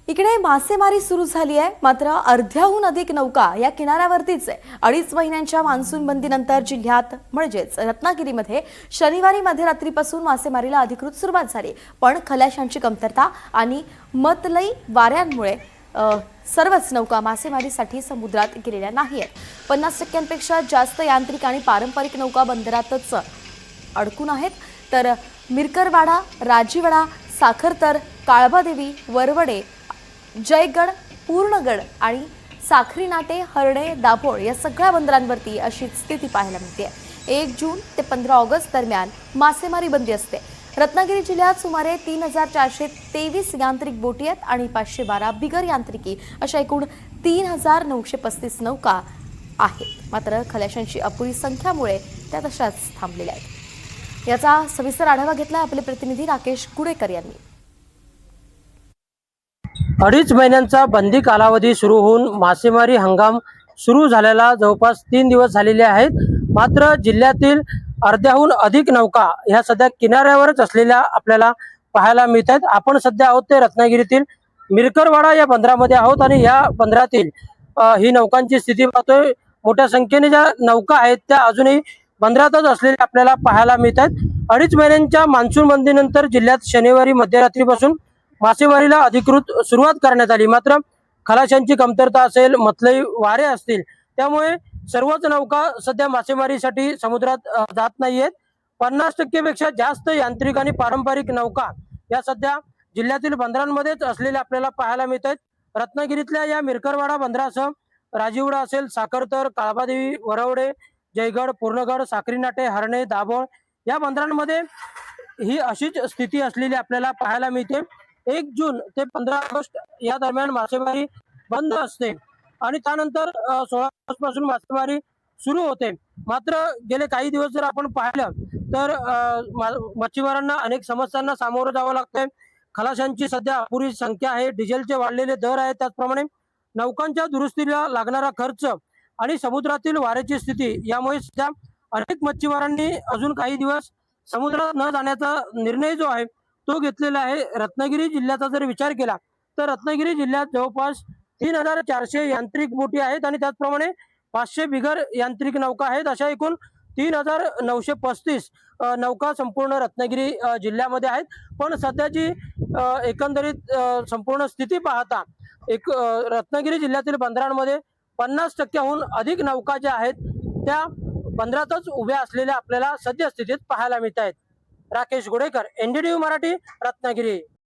इकडे मासेमारी सुरू झाली आहे, मात्र अर्ध्याहून अधिक नौका या किनाऱ्यावरतीच आहे। 2.5 महिन्यांच्या मान्सून बंदीनंतर जिल्ह्यात म्हणजेच रत्नागिरीमध्ये शनिवारी मध्यरात्रीपासून मासेमारीला अधिकृत सुरुवात झाली। पण खलाशांची कमतरता आणि मतलई वाऱ्यांमुळे सर्वच नौका मासेमारीसाठी समुद्रात गेलेल्या नाहीत। 50%पेक्षा जास्त यांत्रिक आणि पारंपरिक नौका बंदरातच अडकून आहेत। तर मिरकरवाडा, राजीवडा, साखरतर, काळबादेवी, वरवडे, जयगड, पूर्णगड आणि साखरी नाटे, हरणे, दाभोळ या सगळ्या बंदरांवरती अशी स्थिती पाहायला मिळते। 1 जून ते 15 ऑगस्ट दरम्यान मासेमारी बंदी असते। रत्नागिरी जिल्ह्यात सुमारे 3,423 यांत्रिक बोटी आहेत आणि 512 बिगर यांत्रिकी अशा एकूण 3,935 नौका आहेत। मात्र खलाशांची अपुरी संख्यामुळे त्या तशाच थांबलेल्या आहेत। याचा सविस्तर आढावा घेतला आपले प्रतिनिधी राकेश गुडेकर यांनी। 2.5 महिन्यांचा बंदी कालावधी सुरू होऊन मासेमारी हंगाम सुरू झालेला जवळपास 3 दिवस झालेले आहेत। मात्र जिल्ह्यातील अर्ध्याहून अधिक नौका ह्या सध्या किनाऱ्यावरच असलेल्या आपल्याला पाहायला मिळतात। आपण सध्या आहोत ते रत्नागिरीतील मिरकरवाडा या बंदरामध्ये आहोत आणि या बंदरातील ही नौकांची स्थिती पाहतोय। मोठ्या संख्येने ज्या नौका आहेत त्या अजूनही बंदरातच असलेल्या आपल्याला पाहायला मिळतात। 2.5 महिन्यांच्या मान्सून बंदीनंतर जिल्ह्यात शनिवारी मध्यरात्रीपासून मासेमारीला अधिकृत सुरुवात करण्यात आली। मात्र खलाशांची कमतरता असेल, मतलई वारे असतील, त्यामुळे सर्वच नौका सध्या मासेमारीसाठी समुद्रात जात नाहीयेत। 50% पेक्षा जास्त यांत्रिक आणि पारंपरिक नौका या सध्या जिल्ह्यातील बंदरांमध्येच असलेल्या आपल्याला पाहायला मिळतात। रत्नागिरीतल्या या मिरकरवाडा बंदरासह राजीवडा असेल, साखरतर, काळबादेवी, वरवडे, जयगड, पूर्णगड, साखरी नाटे, हरणे, दाभोळ या बंदरांमध्ये ही अशीच स्थिती असलेली आपल्याला पाहायला मिळते। 1 जून ते 15 ऑगस्ट या दरम्यान मासेमारी बंद असते आणि त्यानंतर 16 ऑगस्ट पासून मासेमारी सुरू होते। मात्र गेले काही दिवस जर आपण पाहिलं तर मच्छीमारांना अनेक समस्यांना सामोरं जावं लागतंय। खलाशांची सध्या अपुरी संख्या आहे, डिझेलचे वाढलेले दर आहेत, त्याचप्रमाणे नौकांच्या दुरुस्तीला लागणारा खर्च आणि समुद्रातील वाऱ्याची स्थिती यामुळे सध्या अनेक मच्छीमारांनी अजून काही दिवस समुद्रात न जाण्याचा निर्णय जो आहे तो घेतलेला आहे। रत्नागिरी जिल्ह्याचा जर विचार केला तर रत्नागिरी जिल्ह्यात जवळपास 3,400 यांत्रिक बोटी आहेत आणि त्याचप्रमाणे 500 बिगर यांत्रिक नौका आहेत। अशा एकूण 3,935 नौका संपूर्ण रत्नागिरी जिल्ह्यामध्ये आहेत। पण सध्याची एकंदरीत संपूर्ण स्थिती पाहता रत्नागिरी जिल्ह्यातील बंदरांमध्ये 50%हून अधिक नौका ज्या आहेत त्या बंदरातच उभ्या असलेल्या आपल्याला सद्यस्थितीत पाहायला मिळत आहेत। राकेश गुडेकर, NDTV मराठी, रत्नागिरी।